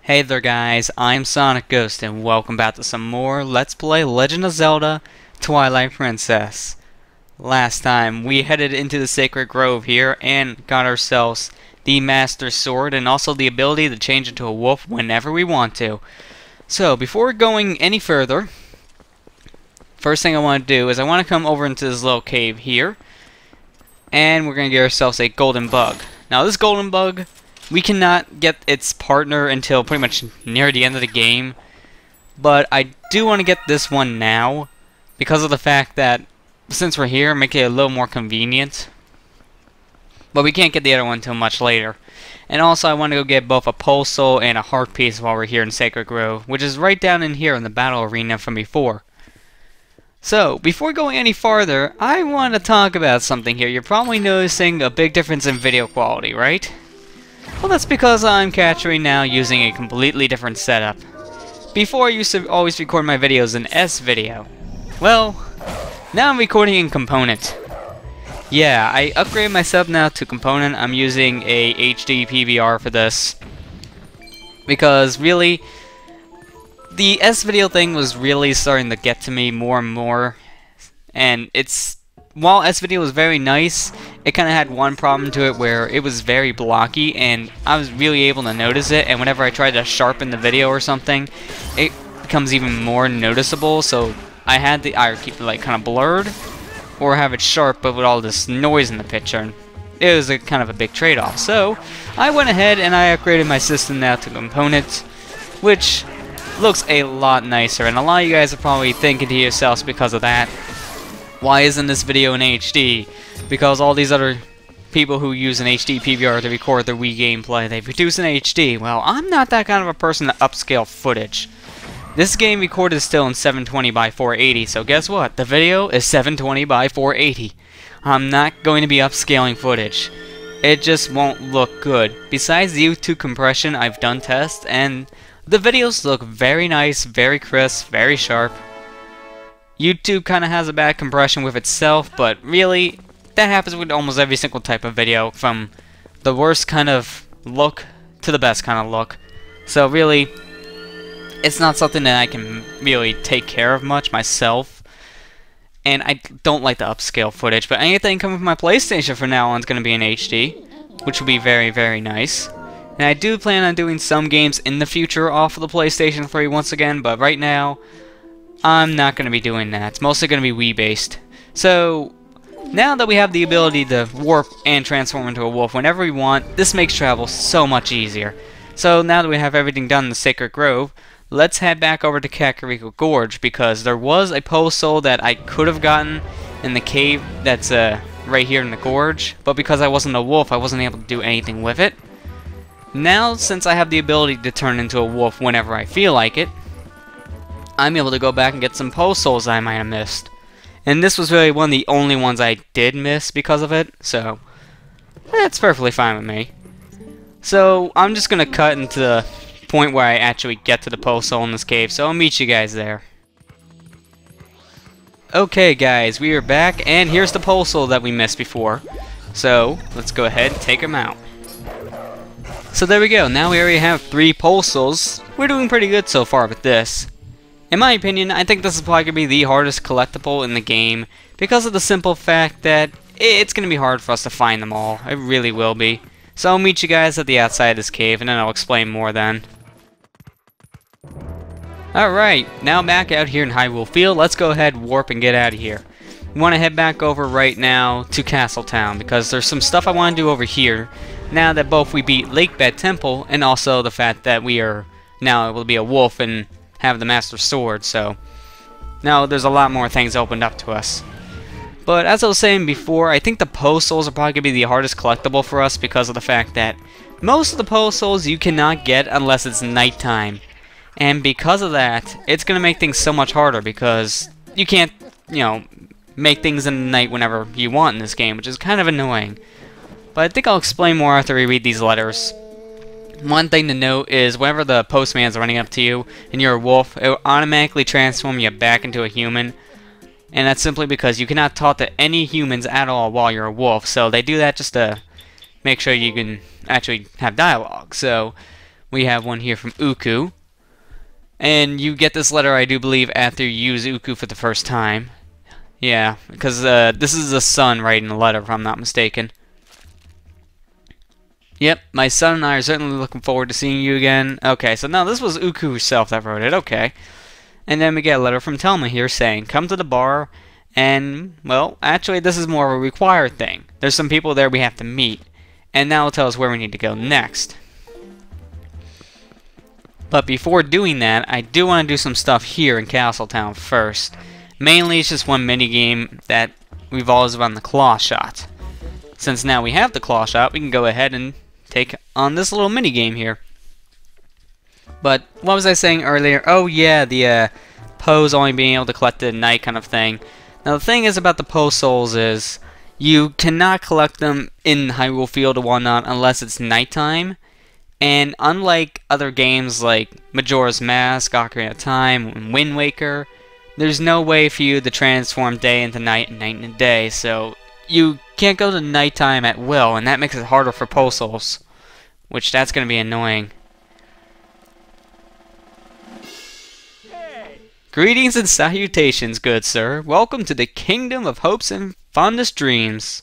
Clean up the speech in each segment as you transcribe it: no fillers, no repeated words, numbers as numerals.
Hey there guys, I'm SonicGhost and welcome back to some more Let's Play Legend of Zelda Twilight Princess. Last time we headed into the Sacred Grove here and got ourselves the Master Sword and also the ability to change into a wolf whenever we want to. So before going any further, first thing I want to do is I want to come over into this little cave here and we're going to get ourselves a golden bug. Now this golden bug, we cannot get its partner until pretty much near the end of the game, but I do want to get this one now because of the fact that since we're here, make it a little more convenient. But we can't get the other one until much later. And also I want to go get both a pole soul and a heart piece while we're here in Sacred Grove, which is right down in here in the battle arena from before. So, before going any farther, I want to talk about something here. You're probably noticing a big difference in video quality, right? Well, that's because I'm capturing now using a completely different setup. Before I used to always record my videos in S-Video. Well, now I'm recording in Component. Yeah, I upgraded my setup now to Component. I'm using a HD PVR for this. Because really, the S-Video thing was really starting to get to me more and more. And while S-Video was very nice, it kind of had one problem to it where it was very blocky and I was really able to notice it, and whenever I tried to sharpen the video or something, it becomes even more noticeable, so I had to either keep it like kind of blurred or have it sharp but with all this noise in the picture. It was kind of a big trade-off. So I went ahead and I upgraded my system now to Component, which looks a lot nicer, and a lot of you guys are probably thinking to yourselves because of that, why isn't this video in HD? Because all these other people who use an HD PVR to record their Wii gameplay, they produce in HD. Well, I'm not that kind of a person to upscale footage. This game recorded still in 720 by 480, so guess what? The video is 720 by 480. I'm not going to be upscaling footage. It just won't look good. Besides the YouTube compression, I've done tests, and the videos look very nice, very crisp, very sharp. YouTube kind of has a bad compression with itself, but really, that happens with almost every single type of video, from the worst kind of look to the best kind of look. So really, it's not something that I can really take care of much myself, and I don't like the upscale footage, but anything coming from my PlayStation from now on is going to be in HD, which will be very, very nice. And I do plan on doing some games in the future off of the PlayStation 3 once again, but right now, I'm not going to be doing that. It's mostly going to be Wii based. So, now that we have the ability to warp and transform into a wolf whenever we want, this makes travel so much easier. So now that we have everything done in the Sacred Grove, let's head back over to Kakariko Gorge, because there was a pole soul that I could have gotten in the cave that's right here in the gorge, but because I wasn't a wolf, I wasn't able to do anything with it. Now, since I have the ability to turn into a wolf whenever I feel like it, I'm able to go back and get some pole souls I might have missed. And this was really one of the only ones I did miss because of it, so that's perfectly fine with me. So I'm just going to cut into the point where I actually get to the pole soul in this cave, so I'll meet you guys there. Okay guys, we are back, and here's the pole soul that we missed before. So let's go ahead and take him out. So there we go, now we already have 3 pole souls. We're doing pretty good so far with this. In my opinion, I think this is probably going to be the hardest collectible in the game because of the simple fact that it's going to be hard for us to find them all. It really will be. So I'll meet you guys at the outside of this cave and then I'll explain more then. Alright, now back out here in Hyrule Field, let's go ahead, warp, and get out of here. We want to head back over right now to Castle Town because there's some stuff I want to do over here now that both we beat Lakebed Temple and also the fact that we are now able to be a wolf and have the Master Sword, so now there's a lot more things opened up to us. But as I was saying before, I think the pole souls are probably going to be the hardest collectible for us because of the fact that most of the pole souls you cannot get unless it's nighttime. And because of that, it's going to make things so much harder because you can't, make things in the night whenever you want in this game, which is kind of annoying. But I think I'll explain more after we read these letters. One thing to note is whenever the postman's running up to you and you're a wolf, it will automatically transform you back into a human. And that's simply because you cannot talk to any humans at all while you're a wolf. So they do that just to make sure you can actually have dialogue. So We have one here from Uku. And you get this letter, I do believe, after you use Uku for the first time. Yeah, because this is the son writing the letter, if I'm not mistaken. Yep, my son and I are certainly looking forward to seeing you again. Okay, so now this was Uku herself that wrote it, okay. And then we get a letter from Telma here saying, come to the bar, and, well, actually this is more of a required thing. There's some people there we have to meet, and now it'll tell us where we need to go next. But before doing that, I do want to do some stuff here in Castle Town first. Mainly, it's just one minigame that revolves around the claw shot. Since now we have the claw shot, we can go ahead and take on this little minigame here. But, what was I saying earlier? Oh yeah, the Poes only being able to collect it at night kind of thing. Now the thing is about the Poe souls is, you cannot collect them in Hyrule Field or whatnot unless it's nighttime. And unlike other games like Majora's Mask, Ocarina of Time, and Wind Waker, there's no way for you to transform day into night and night into day, so you can't go to nighttime at will, and that makes it harder for Poe souls, which that's going to be annoying. Hey. Greetings and salutations, good sir. Welcome to the Kingdom of Hopes and Fondest Dreams.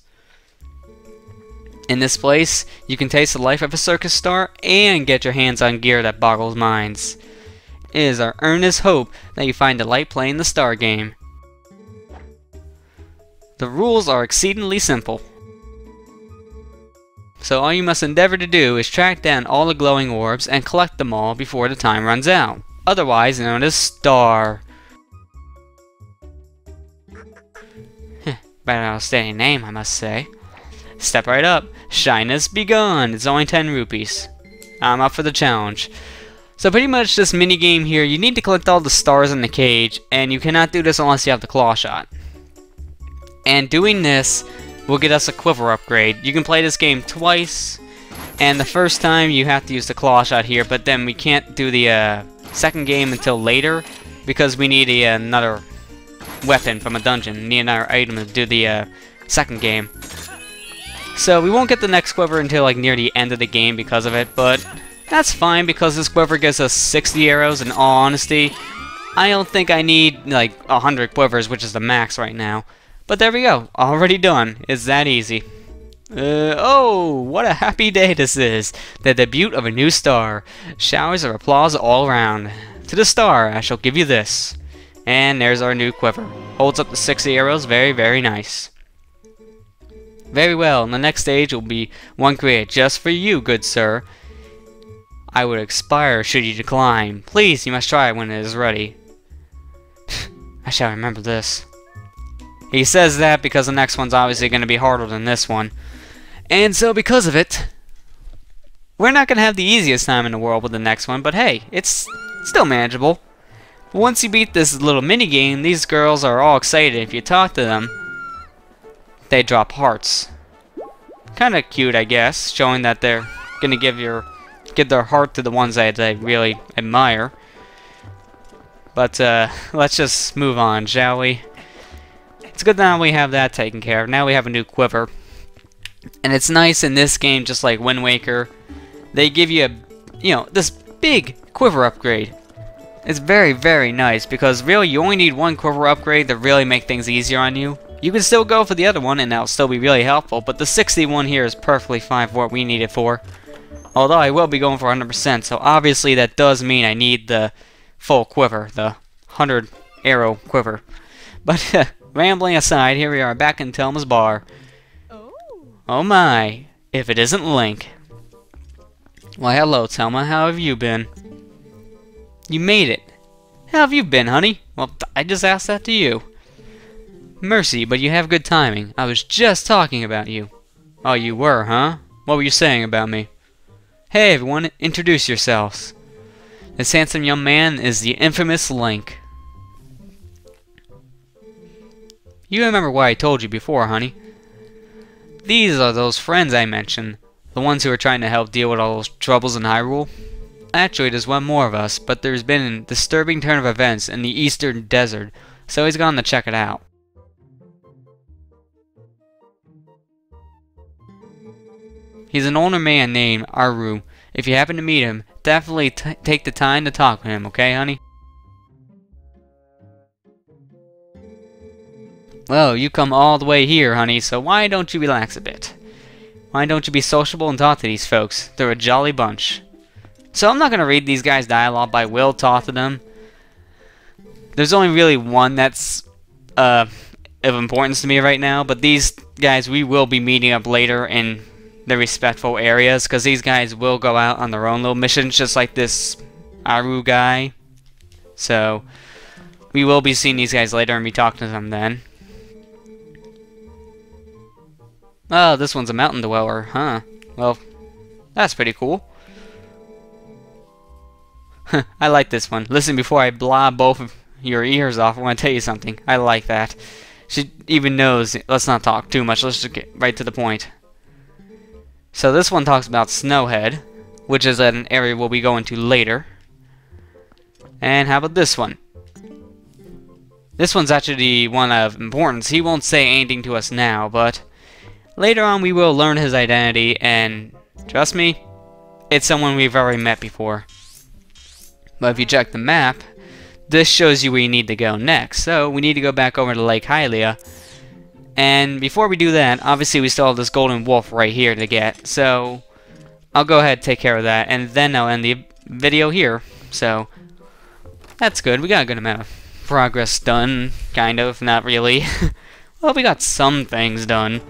In this place, you can taste the life of a circus star and get your hands on gear that boggles minds. It is our earnest hope that you find delight playing the star game. The rules are exceedingly simple. So all you must endeavor to do is track down all the glowing orbs and collect them all before the time runs out, otherwise known as Star. But an outstanding name, I must say. Step right up. Shyness be gone. It's only 10 rupees. I'm up for the challenge. So pretty much this minigame here, you need to collect all the stars in the cage, and you cannot do this unless you have the claw shot. And doing this will get us a quiver upgrade. You can play this game twice, and the first time you have to use the claw shot here, but then we can't do the second game until later, because we need another weapon from a dungeon. We need another item to do the second game. So we won't get the next quiver until like near the end of the game because of it, but that's fine because this quiver gives us 60 arrows. In all honesty, I don't think I need like 100 quivers, which is the max right now. But there we go, already done. It's that easy. Oh, what a happy day this is. The debut of a new star. Showers of applause all around. To the star, I shall give you this. And there's our new quiver. Holds up to 60 arrows, very, very nice. Very well, and the next stage will be one created just for you, good sir. I would expire should you decline. Please, you must try it when it is ready. I shall remember this. He says that because the next one's obviously going to be harder than this one. And so because of it, we're not going to have the easiest time in the world with the next one, but hey, it's still manageable. Once you beat this little mini-game, these girls are all excited. If you talk to them, they drop hearts. Kinda cute, I guess, showing that they're gonna give their heart to the ones that they really admire. But let's just move on, shall we? It's good now we have that taken care of. Now we have a new quiver. And it's nice in this game, just like Wind Waker, they give you this big quiver upgrade. It's very, very nice because really you only need one quiver upgrade to really make things easier on you. You can still go for the other one and that'll still be really helpful, but the 61 here is perfectly fine for what we need it for. Although I will be going for 100%, so obviously that does mean I need the full quiver, the 100 arrow quiver. But rambling aside, here we are back in Telma's bar. Oh my, if it isn't Link. Why hello Telma, how have you been? You made it. How have you been, honey? Well, I just asked that to you. Mercy, but you have good timing. I was just talking about you. Oh, you were, huh? What were you saying about me? Hey everyone, introduce yourselves. This handsome young man is the infamous Link. You remember what I told you before, honey. These are those friends I mentioned. The ones who are trying to help deal with all those troubles in Hyrule. Actually, there's one more of us, but there's been a disturbing turn of events in the Eastern Desert, so he's gone to check it out. He's an older man named Aru, If you happen to meet him, definitely take the time to talk to him, okay, honey? Well, you come all the way here, honey, so why don't you relax a bit? Why don't you be sociable and talk to these folks? They're a jolly bunch. So I'm not going to read these guys' dialogue, but I will talk to them. There's only really one that's of importance to me right now, but these guys we will be meeting up later in the respectful areas, because these guys will go out on their own little missions, just like this Aru guy. So we will be seeing these guys later and be talking to them then. Oh, this one's a mountain dweller, huh? Well, that's pretty cool. I like this one. Listen before I blow both of your ears off. I want to tell you something. I like that. She even knows. Let's not talk too much. Let's just get right to the point. So this one talks about Snowhead, which is an area we'll be going to later. And how about this one? This one's actually one of importance. He won't say anything to us now, but later on we will learn his identity, and trust me, it's someone we've already met before. But if you check the map, this shows you where you need to go next. So we need to go back over to Lake Hylia. And before we do that, obviously we still have this golden wolf right here to get. So I'll go ahead and take care of that, and then I'll end the video here. So that's good. We got a good amount of progress done, kind of, not really. Well, we got some things done.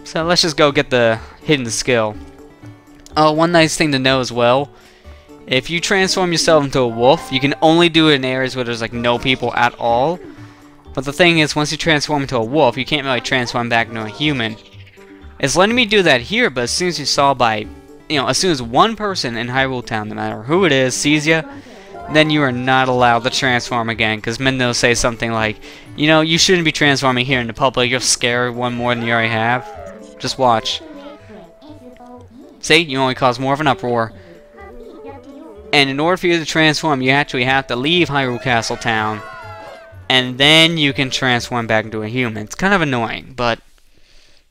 So let's just go get the hidden skill. Oh, one nice thing to know as well. If you transform yourself into a wolf, you can only do it in areas where there's like no people at all. But the thing is, once you transform into a wolf, you can't really transform back into a human. It's letting me do that here, but as soon as you saw by, as soon as one person in Hyrule Town, no matter who it is, sees you, then you are not allowed to transform again. Because Mendo say something like, you shouldn't be transforming here in the public. You'll scare one more than you already have. Just watch. See, you only cause more of an uproar. And in order for you to transform, you actually have to leave Hyrule Castle Town. And then you can transform back into a human. It's kind of annoying, but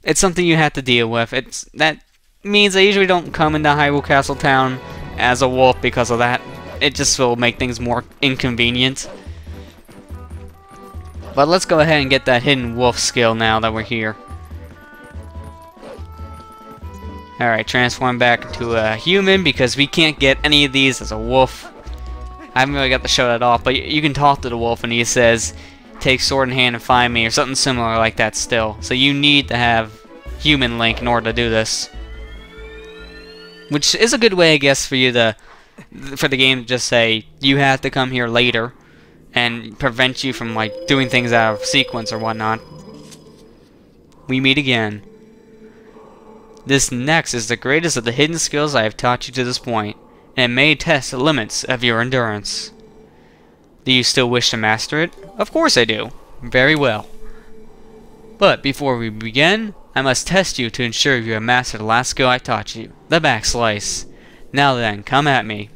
it's something you have to deal with. That means I usually don't come into Hyrule Castle Town as a wolf because of that. It just will make things more inconvenient. But let's go ahead and get that hidden wolf skill now that we're here. Alright, transform back into a human because we can't get any of these as a wolf. I haven't really got to show that off, but you can talk to the wolf and he says, take sword in hand and find me, or something similar like that still. So you need to have human link in order to do this. Which is a good way, I guess, for you to, for the game to just say, you have to come here later, and prevent you from, like, doing things out of sequence or whatnot. We meet again. This next is the greatest of the hidden skills I have taught you to this point, and it may test the limits of your endurance. Do you still wish to master it? Of course I do. Very well. But before we begin, I must test you to ensure you have mastered the last skill I taught you, the back slice. Now then, come at me.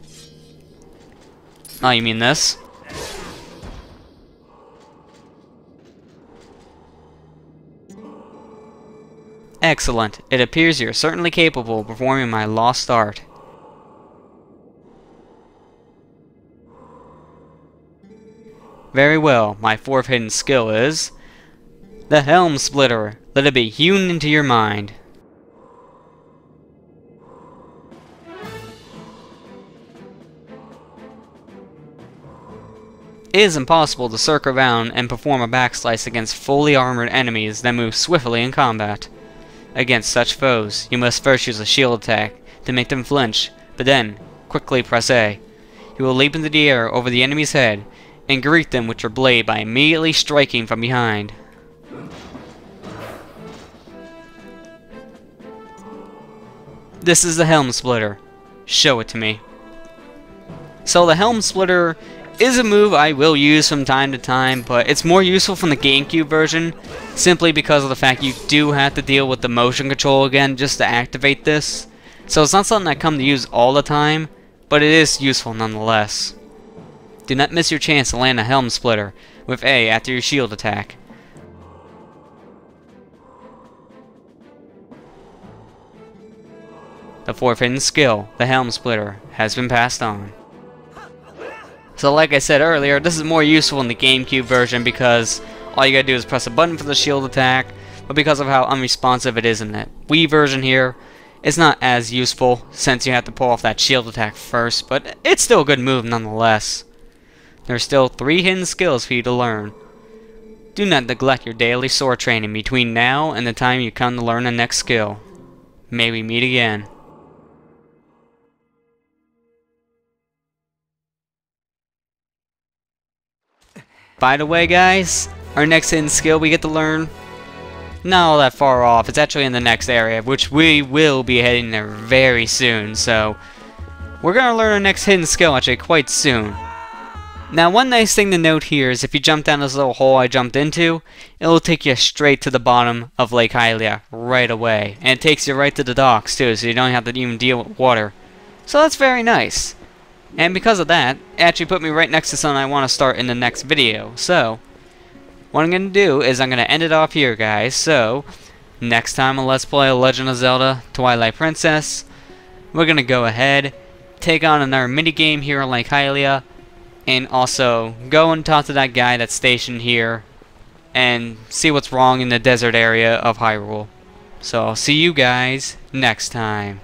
Oh, you mean this? Excellent. It appears you're certainly capable of performing my lost art. Very well. My fourth hidden skill is the Helm Splitter. Let it be hewn into your mind. It is impossible to circle around and perform a backslice against fully armored enemies that move swiftly in combat. Against such foes, you must first use a shield attack to make them flinch, but then, quickly press A. You will leap into the air over the enemy's head, and greet them with your blade by immediately striking from behind. This is the Helm Splitter. Show it to me. So the Helm Splitter is a move I will use from time to time, but it's more useful from the GameCube version, simply because of the fact you do have to deal with the motion control again just to activate this. So it's not something I come to use all the time, but it is useful nonetheless. Do not miss your chance to land a Helm Splitter with A after your shield attack. The fourth hidden skill, the Helm Splitter, has been passed on. So like I said earlier, this is more useful in the GameCube version because all you gotta do is press a button for the shield attack, but because of how unresponsive it is in the Wii version here, it's not as useful since you have to pull off that shield attack first, but it's still a good move nonetheless. There's still 3 hidden skills for you to learn. Do not neglect your daily sword training between now and the time you come to learn the next skill. May we meet again. By the way guys, our next hidden skill we get to learn, not all that far off. It's actually in the next area, which we will be heading there very soon. So we're going to learn our next hidden skill actually quite soon. Now one nice thing to note here is if you jump down this little hole I jumped into, it will take you straight to the bottom of Lake Hylia right away. And it takes you right to the docks too, so you don't have to even deal with water. So that's very nice. And because of that, it actually put me right next to something I want to start in the next video. So what I'm going to do is I'm going to end it off here, guys. So, next time on Let's Play Legend of Zelda Twilight Princess, we're going to go ahead, take on another minigame here on Lake Hylia, and also go and talk to that guy that's stationed here, and see what's wrong in the desert area of Hyrule. So, I'll see you guys next time.